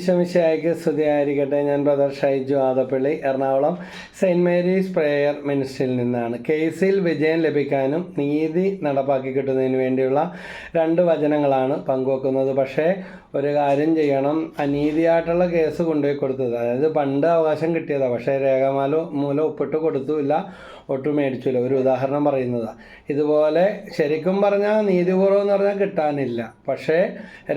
ഈശോമിശിഹായ്ക്ക് സ്തുതിയായിരിക്കട്ടെ. ഞാൻ brother Shaiju Adappally, Ernakulam saint Mary's prayer മിനിസ്ട്രിയിൽ നിന്നാണ്. കേസിൽ വിജയം ലഭിക്കാനും നീതി നടപ്പാക്കി കിട്ടുന്നതിന് വേണ്ടിയുള്ള 2 വചനങ്ങളാണ് പങ്കുവെക്കുന്നത്. പക്ഷേ ഒരു കാര്യം ചെയ്യണം, അനീതിയായിട്ടുള്ള കേസ് കൊണ്ടുപോയി കൊടുത്തത്, അതായത് പണ്ട് അവകാശം കിട്ടിയതാണ്, പക്ഷേ മൂലം ഒപ്പിട്ട് കൊടുത്തുമില്ല, ഒട്ടും മേടിച്ചില്ല. ഒരു ഉദാഹരണം പറയുന്നതാണ്. ഇതുപോലെ ശരിക്കും പറഞ്ഞാൽ നീതിപൂർവ്വം എന്ന് പറഞ്ഞാൽ കിട്ടാനില്ല, പക്ഷേ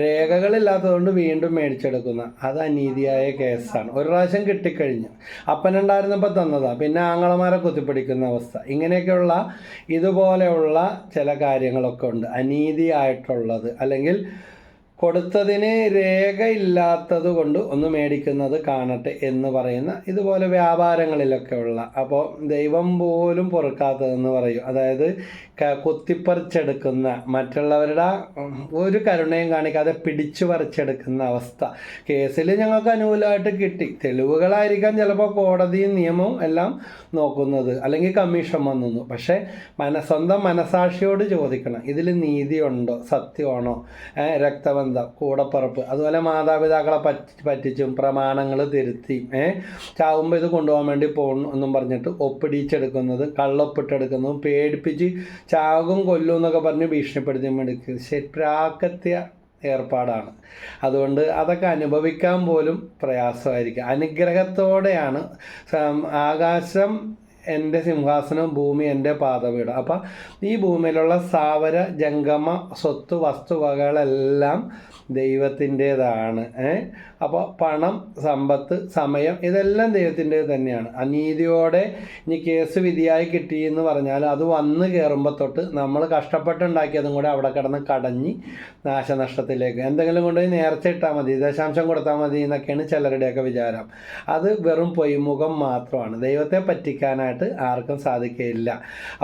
രേഖകളില്ലാത്തതുകൊണ്ട് വീണ്ടും മേടിച്ചെടുക്കുന്ന അത് അനീതിയായ കേസാണ്. ഒരു പ്രാവശ്യം കിട്ടിക്കഴിഞ്ഞു, അപ്പനുണ്ടായിരുന്നപ്പോൾ തന്നതാണ്, പിന്നെ ആങ്ങളമാരെ കുത്തിപ്പിടിക്കുന്ന അവസ്ഥ. ഇങ്ങനെയൊക്കെയുള്ള ഇതുപോലെയുള്ള ചില കാര്യങ്ങളൊക്കെ ഉണ്ട് അനീതിയായിട്ടുള്ളത്, അല്ലെങ്കിൽ കൊടുത്തതിന് രേഖയില്ലാത്തത് കൊണ്ട് ഒന്ന് മേടിക്കുന്നത് കാണട്ടെ എന്ന് പറയുന്ന ഇതുപോലെ വ്യാപാരങ്ങളിലൊക്കെ ഉള്ള, അപ്പോൾ ദൈവം പോലും പൊറുക്കാത്തതെന്ന് പറയും. അതായത് കുത്തിപ്പറിച്ചെടുക്കുന്ന, മറ്റുള്ളവരുടെ ഒരു കരുണയും കാണിക്കാതെ പിടിച്ചു പറിച്ചെടുക്കുന്ന അവസ്ഥ. കേസിൽ ഞങ്ങൾക്ക് അനുകൂലമായിട്ട് കിട്ടി, തെളിവുകളായിരിക്കാം ചിലപ്പോൾ കോടതിയും നിയമവും എല്ലാം നോക്കുന്നത്, അല്ലെങ്കിൽ കമ്മീഷൻ വന്നു. പക്ഷേ സ്വന്തം മനസാക്ഷിയോട് ചോദിക്കണം, ഇതിൽ നീതിയുണ്ടോ, സത്യമാണോ, രക്തബന്ധം, കൂടപ്പറപ്പ്, അതുപോലെ മാതാപിതാക്കളെ പറ്റിച്ചും പ്രമാണങ്ങൾ തിരുത്തിയും ചാവുമ്പോൾ ഇത് കൊണ്ടുപോകാൻ വേണ്ടി പോകുന്നു എന്നും പറഞ്ഞിട്ട് ഒപ്പിടിച്ചെടുക്കുന്നതും കള്ളൊപ്പിട്ടെടുക്കുന്നതും പേടിപ്പിച്ച് ചാകും കൊല്ലും എന്നൊക്കെ പറഞ്ഞ് ഭീഷണിപ്പെടുത്തി എടുക്കുക പ്രാകത്യ ഏർപ്പാടാണ്. അതുകൊണ്ട് അതൊക്കെ അനുഭവിക്കാൻ പോലും പ്രയാസമായിരിക്കും. അനുഗ്രഹത്തോടെയാണ് ആകാശം എൻ്റെ സിംഹാസനം, ഭൂമി എൻ്റെ പാദപീഠം. അപ്പം ഈ ഭൂമിയിലുള്ള സ്ഥാവര ജംഗമ സ്വത്ത് വസ്തുവകകളെല്ലാം ദൈവത്തിൻ്റേതാണ്. അപ്പോൾ പണം, സമ്പത്ത്, സമയം ഇതെല്ലാം ദൈവത്തിൻ്റേത് തന്നെയാണ്. അനീതിയോടെ ഇനി കേസ് വിധിയായി കിട്ടിയെന്ന് പറഞ്ഞാൽ അത് വന്ന് കയറുമ്പോൾ തൊട്ട് നമ്മൾ കഷ്ടപ്പെട്ടുണ്ടാക്കിയതും കൂടെ അവിടെ കിടന്ന് കടഞ്ഞ് നാശനഷ്ടത്തിലേക്ക്, എന്തെങ്കിലും കൊണ്ടുപോയി നേർച്ച ഇട്ടാൽ മതി, ദശാംശം കൊടുത്താൽ മതി എന്നൊക്കെയാണ് ചിലരുടെയൊക്കെ വിചാരം. അത് വെറും പൊയ്മുഖം മാത്രമാണ്. ദൈവത്തെ പറ്റിക്കാനായിട്ട് ആർക്കും സാധിക്കുകയില്ല.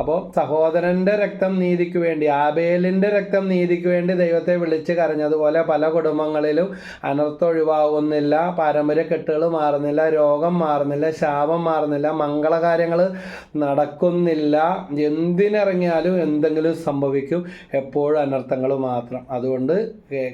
അപ്പോൾ സഹോദരൻ്റെ രക്തം നീതിക്ക് വേണ്ടി, ആബേലിൻ്റെ രക്തം നീതിക്ക് വേണ്ടി ദൈവത്തെ വിളിച്ച് കരഞ്ഞതുപോലെ പല കുടുംബങ്ങളിലും അനർത്ഥം ഒഴിവാകുന്നില്ല, പാരമ്പര്യ കെട്ടുകൾ മാറുന്നില്ല, രോഗം മാറുന്നില്ല, ശാപം മാറുന്നില്ല, മംഗളകാര്യങ്ങൾ നടക്കുന്നില്ല. എന്തിനിറങ്ങിയാലും എന്തെങ്കിലും സംഭവിക്കും, എപ്പോഴും അനർത്ഥങ്ങൾ മാത്രം. അതുകൊണ്ട്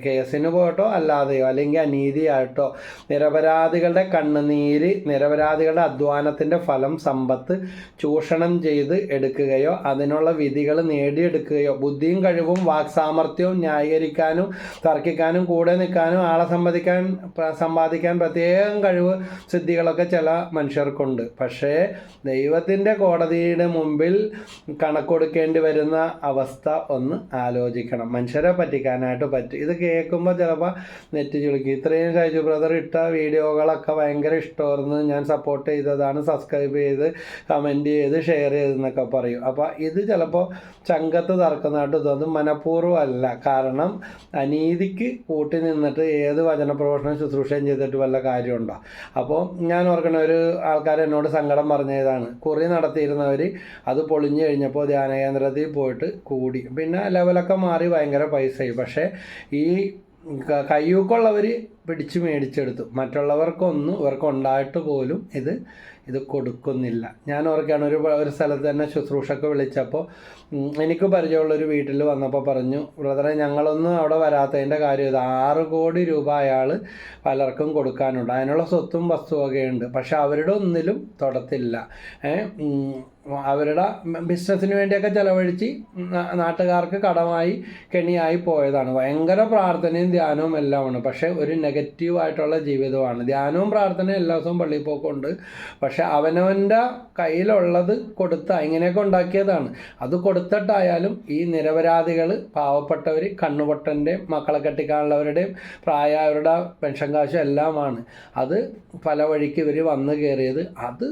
കേസിന് പോയിട്ടോ അല്ലാതെയോ അല്ലെങ്കിൽ അനീതിയായിട്ടോ നിരപരാധികളുടെ കണ്ണുനീര്, നിരപരാധികളുടെ അധ്വാനത്തിൻ്റെ ഫലം, സമ്പത്ത് ചൂഷണം ചെയ്ത് എടുക്കുകയോ അതിനുള്ള വിധികൾ നേടിയെടുക്കുകയോ ബുദ്ധിയും കഴിവും വാക്സാമർത്ഥ്യവും ന്യായീകരിക്കാനും തർക്കിക്കാനും കൂടെ നിൽക്കാനും ആളെ സമ്പാദിക്കാൻ പ്രത്യേകം കഴിവ് സിദ്ധികളൊക്കെ ചില മനുഷ്യർക്കുണ്ട്. പക്ഷേ ദൈവത്തിൻ്റെ കോടതിയുടെ മുമ്പിൽ കണക്കൊടുക്കേണ്ടി വരുന്ന അവസ്ഥ ഒന്ന് ആലോചിക്കണം. മനുഷ്യരെ പറ്റിക്കാനായിട്ട് പറ്റും. ഇത് കേൾക്കുമ്പോൾ ചിലപ്പോൾ നെറ്റ് ചുളുക്കി, ഇത്രയും ഷൈജു ബ്രദർ ഇട്ട വീഡിയോകളൊക്കെ ഭയങ്കര ഇഷ്ടമായിരുന്നു, ഞാൻ സപ്പോർട്ട് ചെയ്തതാണ്, സബ്സ്ക്രൈബ് ചെയ്ത് കമൻറ്റ് ചെയ്ത് ഷെയർ ചെയ്തെന്നൊക്കെ പറയും. അപ്പോൾ ഇത് ചിലപ്പോൾ ചങ്കത്ത് തറക്കുന്നതായിട്ട് തോന്നും. മനഃപൂർവ്വമല്ല. കാരണം അനീതിക്ക് കൂട്ടി നിന്നിട്ട് ഏത് വചനപ്രഘോഷണം ശുശ്രൂഷയും ചെയ്തിട്ട് വല്ല കാര്യമുണ്ടോ? അപ്പോൾ ഞാൻ ഓർക്കണ ഒരു ആൾക്കാർ എന്നോട് സങ്കടം പറഞ്ഞതാണ്, കുറി നടത്തിയിരുന്നവർ അത് പൊളിഞ്ഞു കഴിഞ്ഞപ്പോൾ ധ്യാനകേന്ദ്രത്തിൽ പോയിട്ട് കൂടി, പിന്നെ ലെവലൊക്കെ മാറി ഭയങ്കര പൈസയായി. പക്ഷേ ഈ കയ്യൂക്കുള്ളവർ പിടിച്ചു മേടിച്ചെടുത്തു, മറ്റുള്ളവർക്കൊന്നും ഇവർക്കുണ്ടായിട്ട് പോലും ഇത് കൊടുക്കുന്നില്ല. ഞാൻ ഓർക്കുകയാണ്, ഒരു സ്ഥലത്ത് തന്നെ ശുശ്രൂഷക്ക് വിളിച്ചപ്പോൾ എനിക്ക് പരിചയമുള്ളൊരു വീട്ടിൽ വന്നപ്പോൾ പറഞ്ഞു, ബ്രദറെ ഞങ്ങളൊന്നും അവിടെ വരാത്തതിൻ്റെ കാര്യം ഇത് 6 കോടി രൂപ അയാൾ പലർക്കും കൊടുക്കാനുണ്ട്, അതിനുള്ള സ്വത്തും വസ്തുവകയുണ്ട്, പക്ഷെ അവരുടെ ഒന്നിലും തൊടത്തില്ല. അവരുടെ ബിസിനസ്സിന് വേണ്ടിയൊക്കെ ചിലവഴിച്ച് നാട്ടുകാർക്ക് കടമായി കെണിയായി പോയതാണ്. ഭയങ്കര പ്രാർത്ഥനയും ധ്യാനവും എല്ലാമാണ്, പക്ഷേ ഒരു നെഗറ്റീവായിട്ടുള്ള ജീവിതമാണ്. ധ്യാനവും പ്രാർത്ഥനയും എല്ലാ ദിവസവും പള്ളിയിൽ പോക്കുണ്ട്, പക്ഷെ അവനവൻ്റെ കയ്യിലുള്ളത് കൊടുത്താൽ ഇങ്ങനെയൊക്കെ ഉണ്ടാക്കിയതാണ്. അത് കൊടുത്തിട്ടായാലും ഈ നിരപരാധികൾ, പാവപ്പെട്ടവർ, കണ്ണുപൊട്ടൻ്റെയും മക്കളെ കെട്ടിക്കാനുള്ളവരുടെയും പ്രായമായവരുടെ പെൻഷൻ കാശും എല്ലാമാണ്. അത് പല വഴിക്ക് ഇവർ വന്നു കയറിയത്. അത്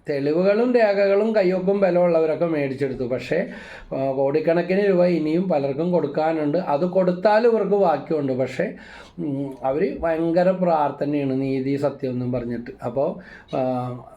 തെളിവുകളും രേഖകളും കയ്യൊപ്പും ബലമുള്ളവരൊക്കെ മേടിച്ചെടുത്തു. പക്ഷേ കോടിക്കണക്കിന് രൂപ ഇനിയും പലർക്കും കൊടുക്കാനുണ്ട്. അത് കൊടുത്താലും ഇവർക്ക് ബാക്കിയുണ്ട്. പക്ഷേ അവർ ഭയങ്കര പ്രാർത്ഥനയാണ്, നീതി സത്യം എന്നും പറഞ്ഞിട്ട്. അപ്പോൾ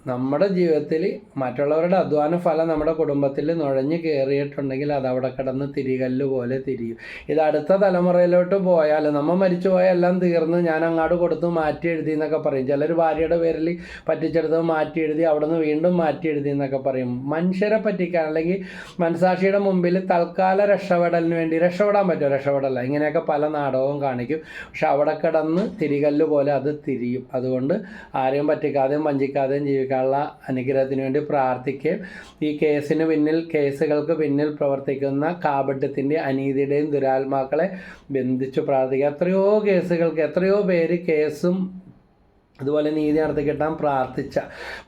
നമ്മുടെ ജീവിതത്തിൽ മറ്റുള്ളവരുടെ അധ്വാന ഫലം നമ്മുടെ കുടുംബത്തിൽ നുഴഞ്ഞു കയറിയിട്ടുണ്ടെങ്കിൽ അത് അവിടെ കിടന്ന് തിരികല്ല് പോലെ തിരിയും. ഇത് അടുത്ത തലമുറയിലോട്ട് പോയാൽ, നമ്മൾ മരിച്ചു പോയാൽ എല്ലാം തീർന്ന് ഞാൻ അങ്ങോട്ട് കൊടുത്ത് മാറ്റി എഴുതി എന്നൊക്കെ പറയും. ചിലർ ഭാര്യയുടെ പേരിൽ പറ്റിച്ചെടുത്ത് മാറ്റി എഴുതി അവിടെ നിന്ന് വീണ്ടും മാറ്റി എഴുതി എന്നൊക്കെ പറയും. മനുഷ്യരെ പറ്റിക്കാൻ, അല്ലെങ്കിൽ മനസാക്ഷിയുടെ മുമ്പിൽ തൽക്കാല രക്ഷപ്പെടലിന് വേണ്ടി, രക്ഷപ്പെടാൻ പറ്റുമോ? രക്ഷപ്പെടല്ല. ഇങ്ങനെയൊക്കെ പല നാടകവും കാണിക്കും. പക്ഷെ അവിടെ കിടന്ന് തിരികല്ല് പോലെ അത് തിരിയും. അതുകൊണ്ട് ആരെയും പറ്റിക്കാതെയും വഞ്ചിക്കാതെയും ജീവിക്കാനുള്ള അനുഗ്രഹത്തിന് വേണ്ടി പ്രാർത്ഥിക്കുകയും ഈ കേസുകൾക്ക് പിന്നിൽ പ്രവർത്തിക്കുന്ന കാപട്യത്തിൻ്റെ അനീതിയുടെയും ദുരാത്മാക്കളെ ബന്ധിച്ചു പ്രാർത്ഥിക്കുക. എത്രയോ പേര് കേസും അതുപോലെ നീതി നടത്തി കിട്ടാൻ പ്രാർത്ഥിച്ച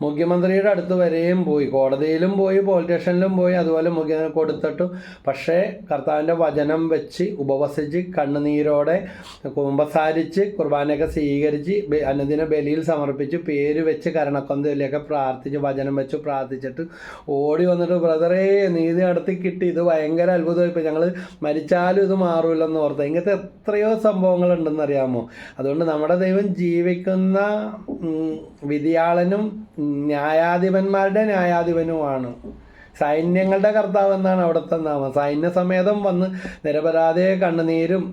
മുഖ്യമന്ത്രിയുടെ അടുത്ത് വരെയും പോയി, കോടതിയിലും പോയി, പോലീസ് സ്റ്റേഷനിലും പോയി, അതുപോലെ കൊടുത്തിട്ടു. പക്ഷേ കർത്താവിൻ്റെ വചനം വെച്ച് ഉപവസിച്ച് കണ്ണുനീരോടെ കുമ്പസാരിച്ച് കുർബാനയൊക്കെ സ്വീകരിച്ച് അനുദിന ബലിയിൽ സമർപ്പിച്ച് പേര് വെച്ച് കരണക്കൊന്തയിലൊക്കെ പ്രാർത്ഥിച്ച് വചനം വെച്ച് പ്രാർത്ഥിച്ചിട്ട് ഓടി വന്നിട്ട് ബ്രദറേ നീതി നടത്തി കിട്ടി, ഇത് ഭയങ്കര അത്ഭുതമായി, ഇപ്പം ഞങ്ങൾ മരിച്ചാലും ഇത് മാറില്ലെന്ന് ഓർത്ത്. ഇങ്ങനത്തെ എത്രയോ സംഭവങ്ങളുണ്ടെന്നറിയാമോ? അതുകൊണ്ട് നമ്മുടെ ദൈവം ജീവിക്കുന്ന വിധിയാളനും ന്യായാധിപന്മാരുടെ ന്യായാധിപനുമാണ്. സൈന്യങ്ങളുടെ കർത്താവ് എന്നാണ് അവിടുത്തെ നാമം. സൈന്യസമേതം വന്ന് നിരപരാധിയെ കണ്ണുനീരും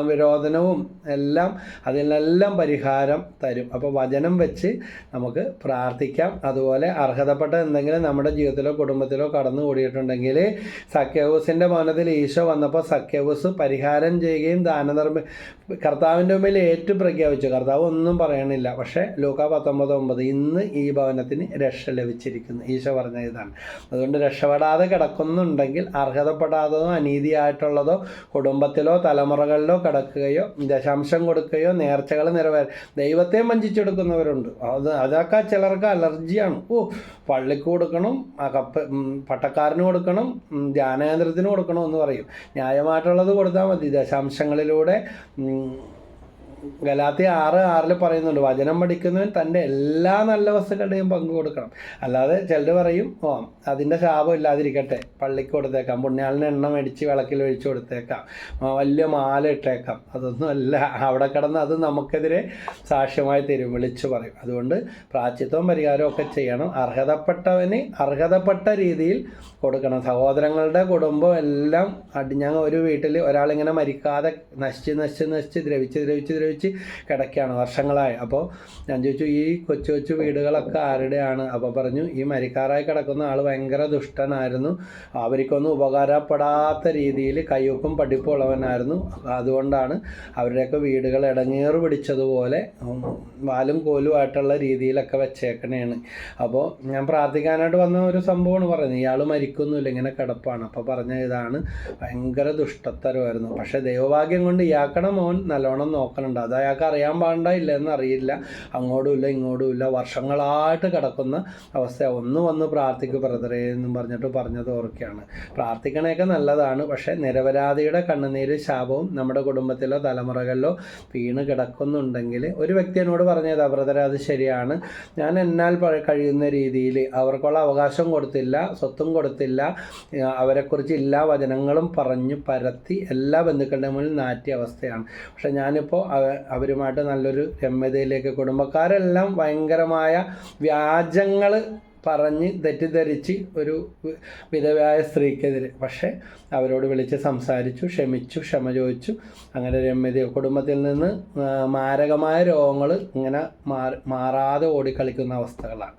വിരോധനവും എല്ലാം അതിനെല്ലാം പരിഹാരം തരും. അപ്പോൾ വചനം വെച്ച് നമുക്ക് പ്രാർത്ഥിക്കാം. അതുപോലെ അർഹതപ്പെട്ട എന്തെങ്കിലും നമ്മുടെ ജീവിതത്തിലോ കുടുംബത്തിലോ കടന്നു കൂടിയിട്ടുണ്ടെങ്കിൽ സഖ്യവൂസിൻ്റെ ഭവനത്തിൽ ഈശോ വന്നപ്പോൾ സഖ്യവൂസ് പരിഹാരം ചെയ്യുകയും കർത്താവിൻ്റെ മുമ്പിൽ ഏറ്റു പ്രഖ്യാപിച്ചു. കർത്താവ് ഒന്നും പറയണില്ല. പക്ഷേ ലൂക്കാ 19:9 ഇന്ന് ഈ ഭവനത്തിന് രക്ഷ ലഭിച്ചിരിക്കുന്നു, ഈശോ പറഞ്ഞ ഇതാണ്. അതുകൊണ്ട് രക്ഷപ്പെടാതെ കിടക്കുന്നുണ്ടെങ്കിൽ അർഹതപ്പെടാത്തതോ അനീതിയായിട്ടുള്ളതോ കുടുംബത്തിലോ തലമുറകളിലോ കിടക്കുകയോ ദശാംശം കൊടുക്കുകയോ നേർച്ചകൾ ദൈവത്തെ വഞ്ചിച്ചെടുക്കുന്നവരുണ്ട്. അതൊക്കെ ചിലർക്ക് അലർജിയാണ്. പള്ളിക്ക് കൊടുക്കണം, പട്ടക്കാരന് കൊടുക്കണം, ധ്യാനകേന്ദ്രത്തിന് കൊടുക്കണം എന്ന് പറയും. ന്യായമായിട്ടുള്ളത് കൊടുത്താൽ മതി. ദശാംശങ്ങളിലൂടെ ഗലാത്യ 6:6 പറയുന്നുണ്ട്, വചനം പഠിക്കുന്നവൻ തൻ്റെ എല്ലാ നല്ല വസ്തുക്കളുടെയും പങ്ക് കൊടുക്കണം. അല്ലാതെ ചിലർ പറയും അതിൻ്റെ ശാപം ഇല്ലാതിരിക്കട്ടെ, പള്ളിക്ക് കൊടുത്തേക്കാം, പുണ്യാളിന് എണ്ണ മേടിച്ച് വിളക്കിൽ ഒഴിച്ചു കൊടുത്തേക്കാം, വലിയ മാല ഇട്ടേക്കാം. അതൊന്നും അല്ല. അവിടെ കിടന്ന് അത് നമുക്കെതിരെ സാക്ഷ്യമായി തരും, വിളിച്ചു പറയും. അതുകൊണ്ട് പ്രായശ്ചിത്തവും പരിഹാരവും ഒക്കെ ചെയ്യണം. അർഹതപ്പെട്ടവന് അർഹതപ്പെട്ട രീതിയിൽ കൊടുക്കണം. സഹോദരങ്ങളുടെ കുടുംബം എല്ലാം ഞങ്ങൾ ഒരു വീട്ടിൽ ഒരാളിങ്ങനെ മരിക്കാതെ നശിച്ച് ദ്രവിച്ച് കിടക്കുകയാണ് വർഷങ്ങളായി. അപ്പോൾ ഞാൻ ചോദിച്ചു ഈ കൊച്ചു വീടുകളൊക്കെ ആരുടെയാണ്? അപ്പോൾ പറഞ്ഞു ഈ മരിക്കാറായി കിടക്കുന്ന ആൾ ഭയങ്കര ദുഷ്ടനായിരുന്നു, അവർക്കൊന്നും ഉപകാരപ്പെടാത്ത രീതിയിൽ കയ്യൊപ്പും പഠിപ്പും ഉള്ളവനായിരുന്നു, അതുകൊണ്ടാണ് അവരുടെയൊക്കെ വീടുകൾ ഇടങ്ങേറ് പിടിച്ചതുപോലെ വാലും കോലുമായിട്ടുള്ള രീതിയിലൊക്കെ വെച്ചേക്കണേണ്. അപ്പോൾ ഞാൻ പ്രാർത്ഥിക്കാനായിട്ട് വന്ന ഒരു സംഭവമാണ് പറയുന്നത്. ഇയാൾ മരിക്കുന്നില്ല, ഇങ്ങനെ കിടപ്പാണ്. അപ്പോൾ പറഞ്ഞ ഇതാണ് ഭയങ്കര ദുഷ്ടത്തരമായിരുന്നു. പക്ഷേ ദൈവഭാഗ്യം കൊണ്ട് ഇയാക്കണ മോൻ നല്ലോണം നോക്കണുണ്ട്. അത് അയാൾക്ക് അറിയാൻ പാടില്ല എന്നറിയില്ല, അങ്ങോട്ടും ഇല്ല വർഷങ്ങളായിട്ട് കിടക്കുന്ന അവസ്ഥ. ഒന്ന് വന്ന് പ്രാർത്ഥിക്കും ബ്രദറേ എന്നും പറഞ്ഞത് ഓർക്കുകയാണ്. പ്രാർത്ഥിക്കണയൊക്കെ നല്ലതാണ്. പക്ഷേ നിരപരാധിയുടെ കണ്ണുനീര് ശാപവും നമ്മുടെ കുടുംബത്തിലോ തലമുറകളിലോ വീണ് കിടക്കുന്നുണ്ടെങ്കിൽ ഒരു വ്യക്തി എന്നോട് പറഞ്ഞതാ, ബ്രദറെ അത് ശരിയാണ്, ഞാൻ എന്നാൽ കഴിയുന്ന രീതിയിൽ അവർക്കുള്ള അവകാശം കൊടുത്തില്ല, സ്വത്തും കൊടുത്തില്ല, അവരെക്കുറിച്ച് എല്ലാ വചനങ്ങളും പറഞ്ഞു പരത്തി എല്ലാ ബന്ധുക്കളുടെ മുന്നിൽ നാറ്റിയ അവസ്ഥയാണ്. പക്ഷെ ഞാനിപ്പോൾ അവരുമായിട്ട് നല്ലൊരു രമ്യതയിലേക്ക്, കുടുംബക്കാരെല്ലാം ഭയങ്കരമായ വ്യാജങ്ങൾ പറഞ്ഞ് തെറ്റിദ്ധരിച്ച് ഒരു വിധവയായ സ്ത്രീക്കെതിരെ, പക്ഷേ അവരോട് വിളിച്ച് സംസാരിച്ചു, ക്ഷമ ചോദിച്ചു. അങ്ങനെ രമ്യതയോ കുടുംബത്തിൽ നിന്ന് മാരകമായ രോഗങ്ങൾ ഇങ്ങനെ മാറാതെ ഓടിക്കളിക്കുന്ന അവസ്ഥകളാണ്.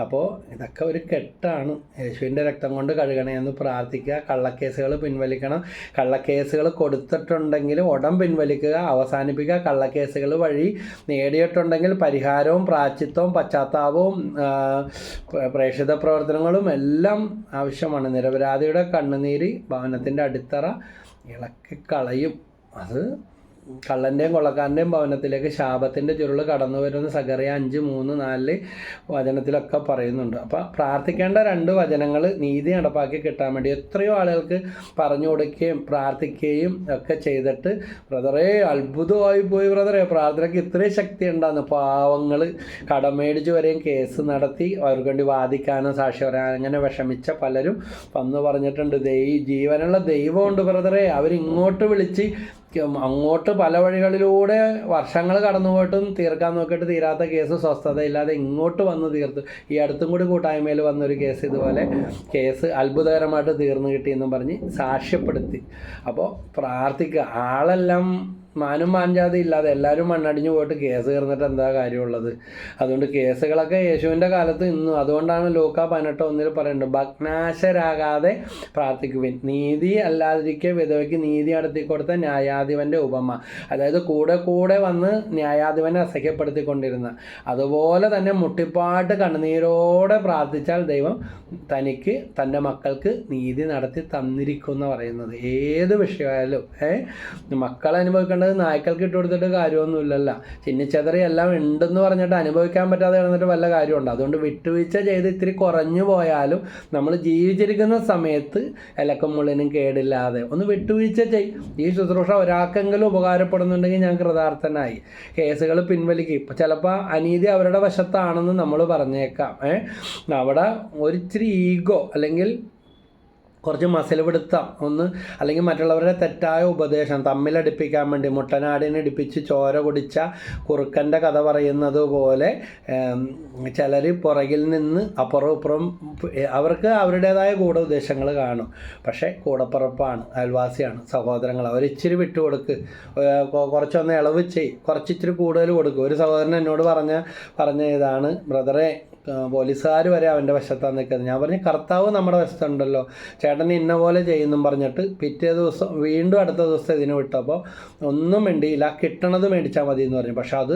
അപ്പോൾ ഇതൊക്കെ ഒരു കെട്ടാണ്. യേശുവിൻ്റെ രക്തം കൊണ്ട് കഴുകണേ എന്ന് പ്രാർത്ഥിക്കുക. കള്ളക്കേസുകൾ പിൻവലിക്കണം. കള്ളക്കേസുകൾ കൊടുത്തിട്ടുണ്ടെങ്കിൽ ഉടൻ പിൻവലിക്കുക, അവസാനിപ്പിക്കുക. കള്ളക്കേസുകൾ വഴി നേടിയിട്ടുണ്ടെങ്കിൽ പരിഹാരവും പ്രായശ്ചിത്തവും പശ്ചാത്താപവും പ്രേക്ഷിത പ്രവർത്തനങ്ങളും എല്ലാം ആവശ്യമാണ്. നിരപരാധിയുടെ കണ്ണുനീര് ഭവനത്തിൻ്റെ അടിത്തറ ഇളക്കിക്കളയും. അത് കള്ളൻ്റെയും കൊള്ളക്കാരൻ്റെയും ഭവനത്തിലേക്ക് ശാപത്തിൻ്റെ ചുരുൾ കടന്നു വരുന്ന സഖറിയ 5:3-4 വചനത്തിലൊക്കെ പറയുന്നുണ്ട്. അപ്പോൾ പ്രാർത്ഥിക്കേണ്ട 2 വചനങ്ങൾ നീതി നടപ്പാക്കി കിട്ടാൻ വേണ്ടി എത്രയോ ആളുകൾക്ക് പറഞ്ഞു കൊടുക്കുകയും പ്രാർത്ഥിക്കുകയും ഒക്കെ ചെയ്തിട്ട് ബ്രദറേ അത്ഭുതമായി പോയി ബ്രദറേ, പ്രാർത്ഥനയ്ക്ക് ഇത്രയും ശക്തി ഉണ്ടാകുന്നു. പാവങ്ങൾ കടമേടിച്ച് വരെയും കേസ് നടത്തി അവർക്ക് വേണ്ടി വാദിക്കാനോ സാക്ഷി പറയാനോ അങ്ങനെ വിഷമിച്ച പലരും വന്ന് പറഞ്ഞിട്ടുണ്ട്, ജീവനുള്ള ദൈവമുണ്ട് ബ്രദറേ, അവരിങ്ങോട്ട് വിളിച്ച് അങ്ങോട്ട് പല വഴികളിലൂടെ വർഷങ്ങൾ കടന്നുപോയിട്ടും തീർക്കാൻ നോക്കിയിട്ട് തീരാത്ത കേസ് സ്വസ്ഥതയില്ലാതെ ഇങ്ങോട്ട് വന്ന് തീർത്തു. ഈ അടുത്തും കൂടി കൂട്ടായ്മയിൽ വന്നൊരു കേസ് ഇതുപോലെ കേസ് അത്ഭുതകരമായിട്ട് തീർന്നു കിട്ടിയെന്നും പറഞ്ഞ് സാക്ഷ്യപ്പെടുത്തി. അപ്പോൾ പ്രാർത്ഥിക്കുക. ആളെല്ലാം മാനും മാഞ്ചാതി ഇല്ലാതെ എല്ലാവരും മണ്ണടിഞ്ഞു പോയിട്ട് കേസ് തീർന്നിട്ട് എന്താ കാര്യമുള്ളത്? അതുകൊണ്ട് കേസുകളൊക്കെ യേശുവിൻ്റെ കാലത്ത് ഇന്നും. അതുകൊണ്ടാണ് ലൂക്ക 18:1 പറയുന്നത്, ഭഗ്നാശരാകാതെ പ്രാർത്ഥിക്കുവിൻ, നീതി അല്ലാതിരിക്കെ വിധവയ്ക്ക് നീതി നടത്തി കൊടുത്ത ന്യായാധിപൻ്റെ ഉപമ. അതായത് കൂടെ കൂടെ വന്ന് ന്യായാധിപനെ അസഹ്യപ്പെടുത്തിക്കൊണ്ടിരുന്ന, അതുപോലെ തന്നെ മുട്ടിപ്പാട്ട് കണ്ണുനീരോടെ പ്രാർത്ഥിച്ചാൽ ദൈവം തനിക്ക് തൻ്റെ മക്കൾക്ക് നീതി നടത്തി തന്നിരിക്കും പറയുന്നത്. ഏത് വിഷയമായാലും മക്കൾ അനുഭവിക്കേണ്ടത് നായ്ക്കൾക്ക് ഇട്ട് കൊടുത്തിട്ട് കാര്യമൊന്നുമില്ലല്ലോ. ചിന്നിച്ചെതറി എല്ലാം ഉണ്ടെന്ന് പറഞ്ഞിട്ട് അനുഭവിക്കാൻ പറ്റാതെ കിടന്നിട്ട് വല്ല കാര്യമുണ്ട്. അതുകൊണ്ട് വിട്ടുവീഴ്ച ചെയ്ത് ഇത്തിരി കുറഞ്ഞു പോയാലും നമ്മൾ ജീവിച്ചിരിക്കുന്ന സമയത്ത് ഇലക്കും മുള്ളിനും കേടില്ലാതെ ഒന്ന് വിട്ടുവീഴ്ച ചെയ്യും. ഈ ശുശ്രൂഷ ഒരാൾക്കെങ്കിലും ഉപകാരപ്പെടുന്നുണ്ടെങ്കിൽ ഞാൻ കൃതാർത്ഥനായി. കേസുകൾ പിൻവലിക്കും. ഇപ്പം ചിലപ്പോൾ അനീതി അവരുടെ വശത്താണെന്ന് നമ്മൾ പറഞ്ഞേക്കാം. അവിടെ ഒരിച്ചിരി ഈഗോ അല്ലെങ്കിൽ കുറച്ച് മസിൽ പിടുത്തം അല്ലെങ്കിൽ മറ്റുള്ളവരുടെ തെറ്റായ ഉപദേശം തമ്മിലടിപ്പിക്കാൻ വേണ്ടി, മുട്ടനാടിനടിപ്പിച്ച് ചോര കുടിച്ച കുറുക്കൻ്റെ കഥ പറയുന്നത് പോലെ ചിലർ പുറകിൽ നിന്ന് അപ്പുറം ഇപ്പുറം അവർക്ക് അവരുടേതായ ഗൂഢോദ്ദേശങ്ങൾ കാണും. പക്ഷേ കൂടപ്പുറപ്പാണ്, അയൽവാസിയാണ്, സഹോദരങ്ങൾ. അവരിച്ചിരി വിട്ടുകൊടുക്ക്, കുറച്ചൊന്ന് ഇളവ് കുറച്ചിച്ചിരി കൂടുതൽ കൊടുക്കും. ഒരു സഹോദരൻ എന്നോട് പറഞ്ഞ ഇതാണ്, ബ്രദറെ പോലീസുകാർ വരെ അവൻ്റെ വശത്താണ് നിൽക്കുന്നത്. ഞാൻ പറഞ്ഞു, കർത്താവ് നമ്മുടെ വശത്തുണ്ടല്ലോ, ചേട്ടന് ഇന്ന പോലെ ചെയ്യുന്നും പറഞ്ഞിട്ട് പിറ്റേ ദിവസം വീണ്ടും അടുത്ത ദിവസം ഇതിന് വിട്ടപ്പോൾ ഒന്നും വേണ്ടിയില്ല, കിട്ടണത് മേടിച്ചാൽ മതി എന്ന് പറഞ്ഞു. പക്ഷെ അത്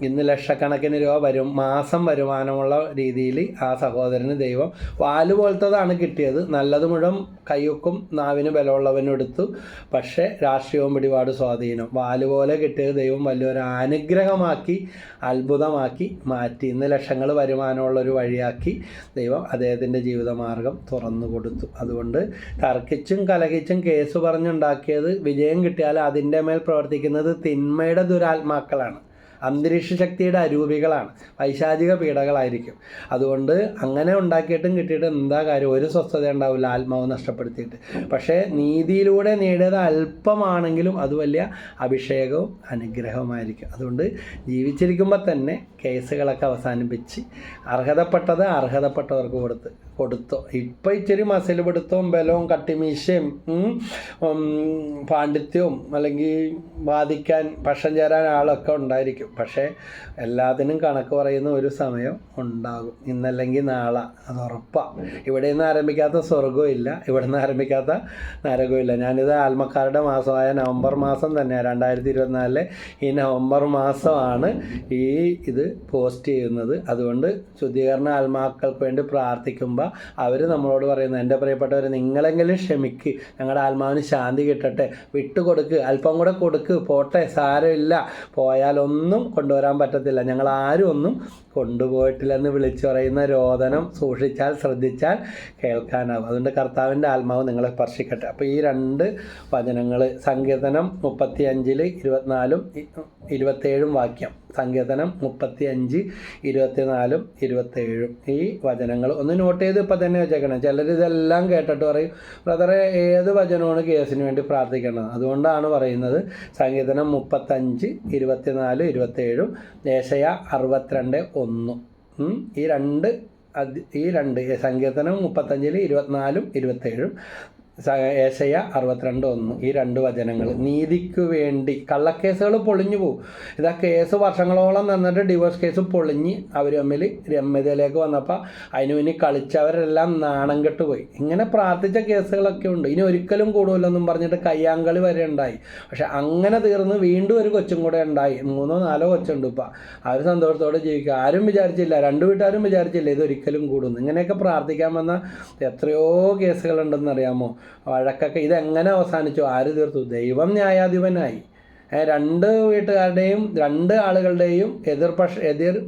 ഇന്ന് ലക്ഷക്കണക്കിന് രൂപ മാസം വരുമാനമുള്ള രീതിയിൽ ആ സഹോദരന് ദൈവം വാല് പോലത്തതാണ് കിട്ടിയത്. നല്ലത് മുഴുവൻ കയ്യൊക്കും നാവിന് ബലമുള്ളവനും എടുത്തു. പക്ഷേ രാഷ്ട്രീയവും പിടിപാട് സ്വാധീനം വാല് പോലെ കിട്ടിയത് ദൈവം വലിയൊരു അനുഗ്രഹമാക്കി, അത്ഭുതമാക്കി മാറ്റി. ഇന്ന് ലക്ഷങ്ങൾ വരുമാനമുള്ളൊരു വഴിയാക്കി ദൈവം അദ്ദേഹത്തിൻ്റെ ജീവിതമാർഗം തുറന്നു കൊടുത്തു. അതുകൊണ്ട് തർക്കിച്ചും കലഹിച്ചും കേസ് പറഞ്ഞുണ്ടാക്കിയത് വിജയം കിട്ടിയാൽ അതിൻ്റെ മേൽ പ്രവർത്തിക്കുന്നത് തിന്മയുടെ ദുരാത്മാക്കളാണ്, അന്തരീക്ഷ ശക്തിയുടെ അരൂപികളാണ്, പൈശാചിക പീഡകളായിരിക്കും. അതുകൊണ്ട് അങ്ങനെ ഉണ്ടാക്കിയിട്ടും കിട്ടിയിട്ട് എന്താ കാര്യം? ഒരു സ്വസ്ഥത ഉണ്ടാവില്ല, ആത്മാവ് നഷ്ടപ്പെടുത്തിയിട്ട്. പക്ഷേ നീതിയിലൂടെ നേടിയത് അല്പമാണെങ്കിലും അത് വലിയ അഭിഷേകവും അനുഗ്രഹവുമായിരിക്കും. അതുകൊണ്ട് ജീവിച്ചിരിക്കുമ്പോൾ തന്നെ കേസുകളൊക്കെ അവസാനിപ്പിച്ച് അർഹതപ്പെട്ടത് അർഹതപ്പെട്ടവർക്ക് കൊടുത്തോ. ഇപ്പം ഇച്ചിരി മസിൽ പിടുത്തവും ബലവും കട്ടിമീശയും പാണ്ഡിത്യവും അല്ലെങ്കിൽ വാദിക്കാൻ പക്ഷം ചേരാൻ ആളൊക്കെ ഉണ്ടായിരിക്കും. പക്ഷേ എല്ലാത്തിനും കണക്ക് പറയുന്ന ഒരു സമയം ഉണ്ടാകും, ഇന്നല്ലെങ്കിൽ നാളെ, അത് ഉറപ്പാണ്. ഇവിടെ നിന്ന് ആരംഭിക്കാത്ത സ്വർഗവും ഇല്ല, ഇവിടെ നിന്ന് ആരംഭിക്കാത്ത നരകവും ഇല്ല. ഞാനിത് ആത്മക്കാരുടെ മാസമായ നവംബർ മാസം തന്നെയാണ്, 2024 ഈ നവംബർ മാസമാണ് ഇത് പോസ്റ്റ് ചെയ്യുന്നത്. അതുകൊണ്ട് ശുദ്ധീകരണ ആത്മാക്കൾക്ക് വേണ്ടി പ്രാർത്ഥിക്കുമ്പോൾ അവർ നമ്മളോട് പറയുന്നത്, എൻ്റെ പ്രിയപ്പെട്ടവർ, നിങ്ങളെങ്കിലും ക്ഷമിക്ക്, ഞങ്ങളുടെ ആത്മാവിന് ശാന്തി കിട്ടട്ടെ, വിട്ടുകൊടുക്ക്, അല്പം കൂടെ കൊടുക്ക്, പോട്ടെ, സാരമില്ല, പോയാലൊന്നും കൊണ്ടുവരാൻ പറ്റത്തില്ല, ഞങ്ങൾ ആരും ഒന്നും കൊണ്ടുപോയിട്ടില്ലെന്ന് വിളിച്ചു പറയുന്ന രോദനം സൂക്ഷിച്ചാൽ, ശ്രദ്ധിച്ചാൽ കേൾക്കാനാവും. അതുകൊണ്ട് കർത്താവിൻ്റെ ആത്മാവ് നിങ്ങളെ സ്പർശിക്കട്ടെ. അപ്പോൾ ഈ 2 വചനങ്ങൾ, സങ്കീർത്തനം 35 24 27 വാക്യം, സങ്കീർത്തനം 35 24 27 ഈ വചനങ്ങൾ ഒന്ന് നോട്ട് ചെയ്ത് ഇപ്പം തന്നെ വെച്ചേക്കണം. ചിലരിതെല്ലാം കേട്ടിട്ട് പറയും, ബ്രദറെ ഏത് വചനമാണ് കേസിന് വേണ്ടി പ്രാർത്ഥിക്കേണ്ടത്? അതുകൊണ്ടാണ് പറയുന്നത് സങ്കീർത്തനം 35 24 27 യേശയ്യാ 62:1 ഈ രണ്ട് സങ്കീർത്തനം 35 24 27 യേശയ്യാ 62:1 ഈ 2 വചനങ്ങൾ നീതിക്ക് വേണ്ടി. കള്ളക്കേസുകൾ പൊളിഞ്ഞു പോകും. ഇതാ കേസ് വർഷങ്ങളോളം നിന്നിട്ട് ഡിവോഴ്സ് കേസ് പൊളിഞ്ഞ് അവർ തമ്മിൽ രമ്യതയിലേക്ക് വന്നപ്പോൾ അതിന് വേണ്ടി കളിച്ചവരെല്ലാം നാണം കെട്ടുപോയി. ഇങ്ങനെ പ്രാർത്ഥിച്ച കേസുകളൊക്കെ ഉണ്ട്. ഇനി ഒരിക്കലും കൂടുമല്ലെന്നും പറഞ്ഞിട്ട് കയ്യാങ്കളി വരെ ഉണ്ടായി. പക്ഷെ അങ്ങനെ തീർന്ന് വീണ്ടും ഒരു കൊച്ചും കൂടെ ഉണ്ടായി. 3-4 കൊച്ചുണ്ട് ഇപ്പം. അവർ സന്തോഷത്തോടെ ജീവിക്കുക. ആരും വിചാരിച്ചില്ല, 2 വീട്ടുകാരും വിചാരിച്ചില്ല ഇതൊരിക്കലും കൂടുന്നു. ഇങ്ങനെയൊക്കെ പ്രാർത്ഥിക്കാൻ വന്ന എത്രയോ കേസുകളുണ്ടെന്നറിയാമോ? വഴക്കൊക്കെ. ഇതെങ്ങനെ അവസാനിച്ചു? ആര് തീർത്തു? ദൈവം ന്യായാധിപനായി. 2 വീട്ടുകാരുടെയും 2 ആളുകളുടെയും എതിർ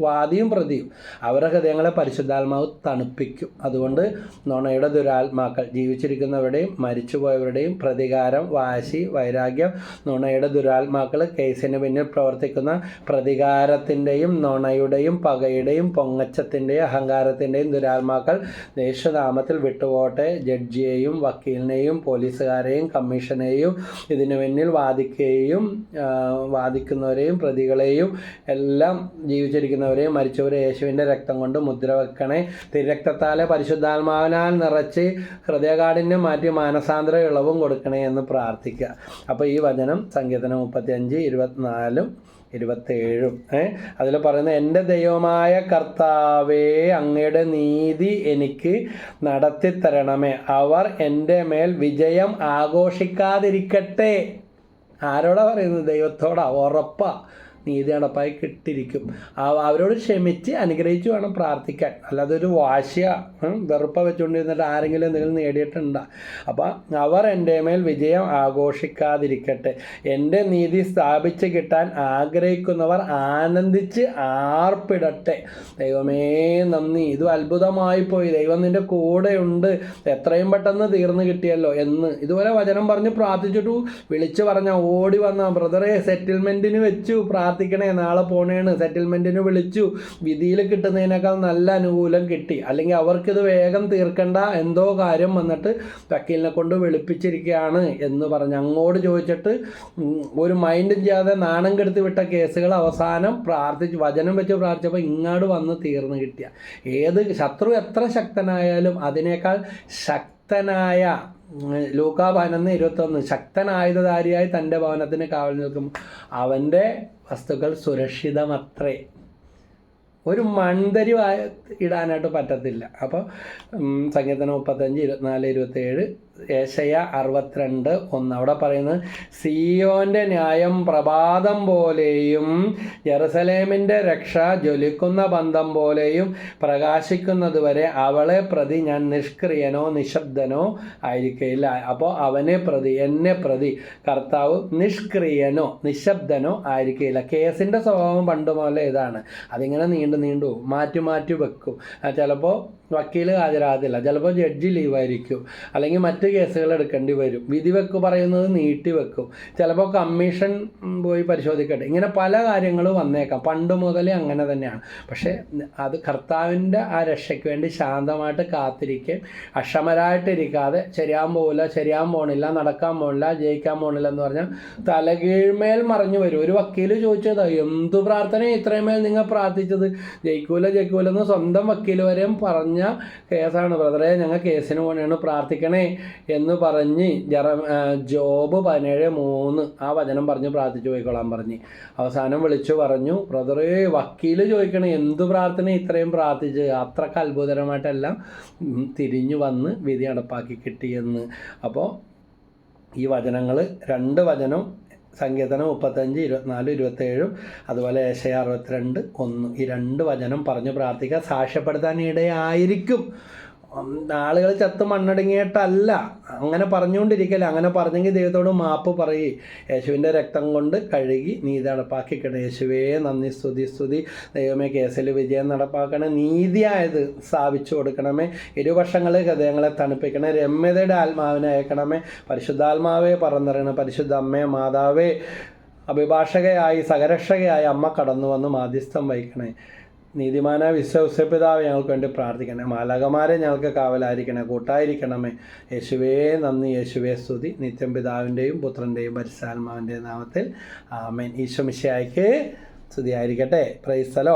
വാദിയും പ്രതിയും അവരുടെ ഹൃദയങ്ങളെ പരിശുദ്ധാത്മാവ് തണുപ്പിക്കും. അതുകൊണ്ട് നുണയുടെ ദുരാത്മാക്കൾ, ജീവിച്ചിരിക്കുന്നവരുടെയും മരിച്ചുപോയവരുടെയും പ്രതികാരം, വാശി, വൈരാഗ്യം, നുണയുടെ ദുരാത്മാക്കൾ, കേസിന് പിന്നിൽ പ്രവർത്തിക്കുന്ന പ്രതികാരത്തിൻ്റെയും നുണയുടെയും പകയുടെയും പൊങ്ങച്ചത്തിൻ്റെയും അഹങ്കാരത്തിൻ്റെയും ദുരാത്മാക്കൾ യേശുനാമത്തിൽ വിട്ടുപോട്ടെ. ജഡ്ജിയെയും വക്കീലിനെയും പോലീസുകാരെയും കമ്മീഷനെയും ഇതിനു പിന്നിൽ വാദിക്കുകയും വാദിക്കുന്നവരെയും പ്രതികളെയും എല്ലാം ജീവിച്ചിരിക്കുന്നവരെയും മരിച്ചവരെ യേശുവിൻ്റെ രക്തം കൊണ്ട് മുദ്ര വെക്കണേ. തിരുരക്തത്താലെ പരിശുദ്ധാത്മാവിനാൽ നിറച്ച് ഹൃദയകാഠിന്യം മാറ്റി മാനസാന്തര ഇളവും കൊടുക്കണേ എന്ന് പ്രാർത്ഥിക്കുക. അപ്പോൾ ഈ വചനം സങ്കീർത്തനം 35, 24, 27 അതിൽ പറയുന്നത്, എൻ്റെ ദൈവമായ കർത്താവേ, അങ്ങയുടെ നീതി എനിക്ക് നടത്തിത്തരണമേ. അവർ എൻ്റെ മേൽ വിജയം ആഘോഷിക്കാതിരിക്കട്ടെ. ആരോടാ പറയുന്നത്? ദൈവത്തോടാ. ഉറപ്പാ നീതി നടപ്പായി കിട്ടിയിരിക്കും. അവരോട് ക്ഷമിച്ച് അനുഗ്രഹിച്ച് വേണം പ്രാർത്ഥിക്കാൻ. അല്ലാതെ ഒരു വാശിയ വെറുപ്പ വെച്ചുകൊണ്ടിരുന്നിട്ട് ആരെങ്കിലും എന്തെങ്കിലും നേടിയിട്ടുണ്ടോ? അപ്പം അവർ എൻ്റെ മേൽ വിജയം ആഘോഷിക്കാതിരിക്കട്ടെ. എൻ്റെ നീതി സ്ഥാപിച്ച് കിട്ടാൻ ആഗ്രഹിക്കുന്നവർ ആനന്ദിച്ച് ആർപ്പിടട്ടെ. ദൈവമേ നന്ദി, ഇത് അത്ഭുതമായിപ്പോയി. ദൈവം നിൻ്റെ കൂടെയുണ്ട്, എത്രയും പെട്ടെന്ന് തീർന്നു കിട്ടിയല്ലോ എന്ന് ഇതുപോലെ വചനം പറഞ്ഞ് പ്രാർത്ഥിച്ചിട്ടു വിളിച്ചു പറഞ്ഞ ഓടി വന്ന ബ്രദറെ സെറ്റിൽമെൻറ്റിന് വെച്ചു പ്രാർത്ഥിക്കണേ, നാളെ പോണേണ്, സെറ്റിൽമെൻറ്റിന് വിളിച്ചു, വിധിയിൽ കിട്ടുന്നതിനേക്കാൾ നല്ല അനുകൂലം കിട്ടി, അല്ലെങ്കിൽ അവർക്കിത് വേഗം തീർക്കേണ്ട എന്തോ കാര്യം വന്നിട്ട് വക്കീലിനെ കൊണ്ട് വിളിപ്പിച്ചിരിക്കുകയാണ് എന്ന് പറഞ്ഞ് അങ്ങോട്ട് ചോദിച്ചിട്ട് ഒരു മൈൻഡും ചെയ്യാതെ നാണം കെടുത്തി വിട്ട കേസുകൾ അവസാനം പ്രാർത്ഥിച്ച് വചനം വെച്ച് പ്രാർത്ഥിച്ചപ്പോൾ ഇങ്ങോട്ട് വന്ന് തീർന്നു കിട്ടിയ. ഏത് ശത്രു എത്ര ശക്തനായാലും അതിനേക്കാൾ ശക്തനായ ലൂക്കാ 11:21 ശക്തനായുധധാരിയായി തൻ്റെ ഭവനത്തിന് കാവൽ നിൽക്കും, അവൻ്റെ വസ്തുക്കൾ സുരക്ഷിതമത്രേ. ഒരു മൺതരി ഇടാനായിട്ട് പറ്റത്തില്ല. അപ്പോൾ സങ്കീർത്തനം 35, 24, 27, ഏശയ്യ 62:1 അവിടെ പറയുന്നത്, സിയോൻ്റെ ന്യായം പ്രഭാതം പോലെയും ജെറുസലേമിൻ്റെ രക്ഷ ജ്വലിക്കുന്ന ബന്ധം പോലെയും പ്രകാശിക്കുന്നതുവരെ അവളെ പ്രതി ഞാൻ നിഷ്ക്രിയനോ നിശബ്ദനോ ആയിരിക്കില്ല. അപ്പോൾ അവനെ പ്രതി, എന്നെ പ്രതി കർത്താവ് നിഷ്ക്രിയനോ നിശബ്ദനോ ആയിരിക്കില്ല. കേസിൻ്റെ സ്വഭാവം പണ്ട് പോലെ ഇതാണ്, അതിങ്ങനെ നീണ്ടു മാറ്റി വെക്കും. ചിലപ്പോൾ വക്കീൽ ഹാജരാകത്തില്ല, ചിലപ്പോൾ ജഡ്ജി ലീവായിരിക്കും, അല്ലെങ്കിൽ മറ്റ് കേസുകൾ എടുക്കേണ്ടി വരും. വിധി പറയുന്നത് നീട്ടി വെക്കും, ചിലപ്പോൾ കമ്മീഷൻ പോയി പരിശോധിക്കട്ടെ, ഇങ്ങനെ പല കാര്യങ്ങളും വന്നേക്കാം. പണ്ട് മുതലേ അങ്ങനെ തന്നെയാണ്. പക്ഷേ അത് കർത്താവിൻ്റെ ആ രക്ഷയ്ക്ക് വേണ്ടി ശാന്തമായിട്ട് കാത്തിരിക്കുകയും അക്ഷമരായിട്ടിരിക്കാതെ ശരിയാൻ പോണില്ല, നടക്കാൻ പോണില്ല, ജയിക്കാൻ പോണില്ല എന്ന് പറഞ്ഞാൽ തലകീഴ്മേൽ മറിഞ്ഞു വരും. ഒരു വക്കീൽ ചോദിച്ചത്, എന്തു പ്രാർത്ഥന ഇത്രയും മേൽ നിങ്ങൾ പ്രാർത്ഥിച്ചത്? ജയിക്കൂലെന്ന് സ്വന്തം വക്കീൽ വരെയും പറഞ്ഞ കേസാണ്. ബ്രദറെ, ഞങ്ങൾ കേസിന് പോകണേണ്, പ്രാർത്ഥിക്കണേ എന്ന് പറഞ്ഞ് ജോബ് 17:3 ആ വചനം പറഞ്ഞ് പ്രാർത്ഥിച്ചു പോയിക്കോളാൻ പറഞ്ഞ് അവസാനം വിളിച്ചു പറഞ്ഞു, ബ്രദറെ വക്കീൽ ചോദിക്കണേ എന്തു പ്രാർത്ഥന ഇത്രയും പ്രാർത്ഥിച്ച്? അത്രക്ക് അത്ഭുതകരമായിട്ടെല്ലാം തിരിഞ്ഞു വന്ന് വിധി നടപ്പാക്കി കിട്ടിയെന്ന്. അപ്പോൾ ഈ വചനങ്ങൾ 2 വചനം സങ്കീർത്തനം 35, 24, 27 അതുപോലെ ഏശയ്യ 62:1 ഈ 2 വചനം പറഞ്ഞ് പ്രാർത്ഥിക്കുക. സാക്ഷ്യപ്പെടുത്താൻ ഇടയായിരിക്കും. ആളുകൾ ചത്ത് മണ്ണടങ്ങിയിട്ടല്ല, അങ്ങനെ പറഞ്ഞുകൊണ്ടിരിക്കല്ല. അങ്ങനെ പറഞ്ഞെങ്കിൽ ദൈവത്തോട് മാപ്പ് പറയേ, യേശുവിൻ്റെ രക്തം കൊണ്ട് കഴുകി നീതി നടപ്പാക്കിക്കണേ. യേശുവേ നന്ദി, സ്തുതി. ദൈവമേ കേസിൽ വിജയം നടപ്പാക്കണേ, നീതിയായത് സ്ഥാപിച്ചു കൊടുക്കണമേ, ഇരുപക്ഷങ്ങളിൽ ഹൃദയങ്ങളെ തണുപ്പിക്കണേ, രമ്യതയുടെ ആത്മാവിനെ അയക്കണമേ, പരിശുദ്ധാത്മാവേ പറന്നിറങ്ങണേ, പരിശുദ്ധ അമ്മേ മാതാവേ അഭിഭാഷകയായി സഹരക്ഷകയായി അമ്മ കടന്നു വന്ന് മാധ്യസ്ഥം വഹിക്കണേ. നീതിമാനായ വിശ്വപിതാവ് ഞങ്ങൾക്ക് വേണ്ടി പ്രാർത്ഥിക്കണേ. മാലാഖമാരെ ഞങ്ങൾക്ക് കാവലായിരിക്കണേ, കൂട്ടായിരിക്കണമേ. യേശുവേ നന്ദി, യേശുവേ സ്തുതി. നിത്യം പിതാവിൻ്റെയും പുത്രൻ്റെയും പരിശുദ്ധാത്മാവിൻ്റെയും നാമത്തിൽ ആമേൻ. ഈശോ മിശിഹായ്ക്ക് സ്തുതിയായിരിക്കട്ടെ. Praise the Lord.